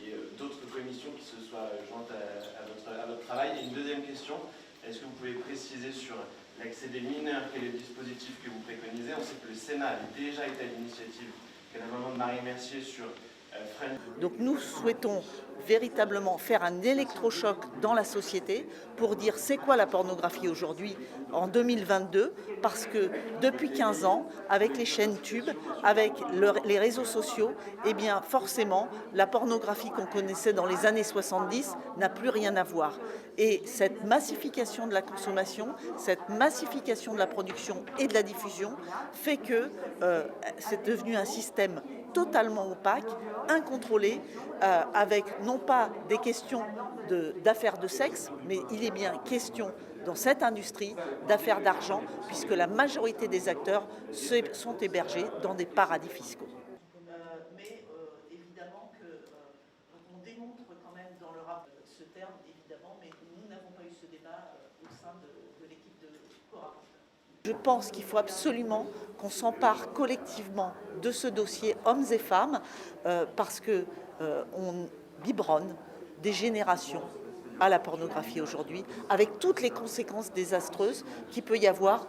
y ait d'autres commissions qui se soient jointes à votre travail. Et une deuxième question, est-ce que vous pouvez préciser sur l'accès des mineurs, quel est le dispositif que vous préconisez? On sait que le Sénat avait déjà été à l'initiative d'un amendement de Marie Mercier sur Donc nous souhaitons véritablement faire un électrochoc dans la société pour dire c'est quoi la pornographie aujourd'hui en 2022, parce que depuis 15 ans, avec les chaînes Tube, avec les réseaux sociaux, eh bien forcément la pornographie qu'on connaissait dans les années 70 n'a plus rien à voir. Et cette massification de la consommation, cette massification de la production et de la diffusion fait que c'est devenu un système totalement opaque, incontrôlé, avec non pas des questions d'affaires de sexe, mais il est bien question dans cette industrie d'affaires d'argent, puisque la majorité des acteurs sont hébergés dans des paradis fiscaux. Évidemment qu'on démontre quand même dans le rapport ce terme, évidemment, mais nous n'avons pas eu ce débat au sein de l'équipe de co-rapporteurs. Je pense qu'il faut absolument qu'on s'empare collectivement de ce dossier, hommes et femmes, parce que on biberonne des générations à la pornographie aujourd'hui, avec toutes les conséquences désastreuses qu'il peut y avoir,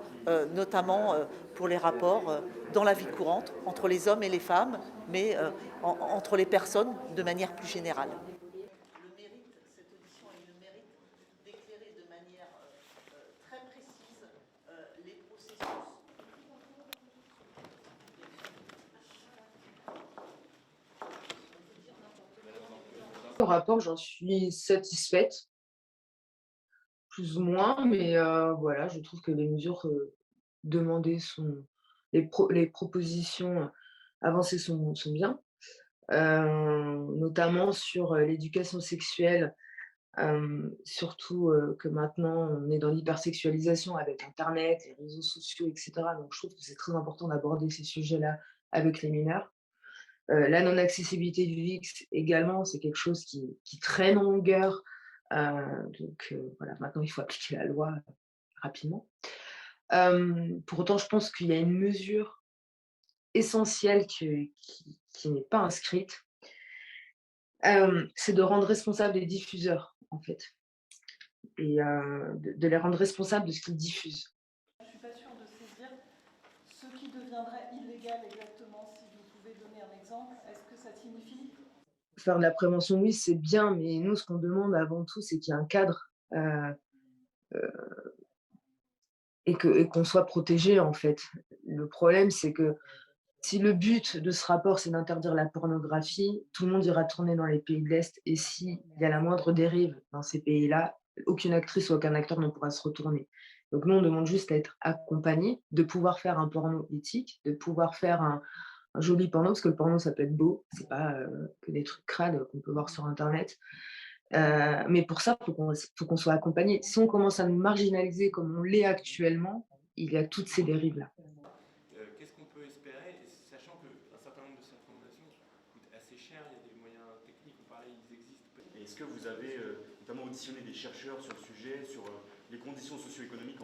notamment pour les rapports dans la vie courante entre les hommes et les femmes, mais entre les personnes de manière plus générale. Cette audition a eu le mérite d'éclairer de manière très précise les processus. Le rapport, j'en suis satisfaite, plus ou moins, mais voilà, je trouve que les mesures demandées les propositions avancées sont bien, notamment sur l'éducation sexuelle, surtout que maintenant on est dans l'hypersexualisation avec Internet, les réseaux sociaux, etc. Donc je trouve que c'est très important d'aborder ces sujets-là avec les mineurs. La non-accessibilité du VIX également, c'est quelque chose qui traîne en longueur. Voilà, maintenant il faut appliquer la loi rapidement. Pour autant, je pense qu'il y a une mesure essentielle qui n'est pas inscrite, c'est de rendre responsables les diffuseurs, en fait, et de les rendre responsables de ce qu'ils diffusent. Je ne suis pas sûre de saisir ce qui deviendrait illégal exactement, si vous pouvez donner un exemple. Est-ce que ça signifie Faire de la prévention, oui, c'est bien, mais nous, ce qu'on demande avant tout, c'est qu'il y ait un cadre et qu'on soit protégé, en fait. Le problème, c'est que si le but de ce rapport, c'est d'interdire la pornographie, tout le monde ira tourner dans les pays de l'Est. Et s'il y a la moindre dérive dans ces pays-là, aucune actrice ou aucun acteur ne pourra se retourner. Donc nous, on demande juste à être accompagnés, de pouvoir faire un porno éthique, de pouvoir faire un joli porno, parce que le porno, ça peut être beau, c'est pas que des trucs crades qu'on peut voir sur Internet. Mais pour ça, il faut qu'on soit accompagné. Si on commence à nous marginaliser comme on l'est actuellement, il y a toutes ces dérives-là. Qu'est-ce qu'on peut espérer, sachant qu'un certain nombre de ces recommandations coûtent assez cher, il y a des moyens techniques, on parlait, ils existent. Et est-ce que vous avez notamment auditionné des chercheurs sur le sujet, sur les conditions socio-économiques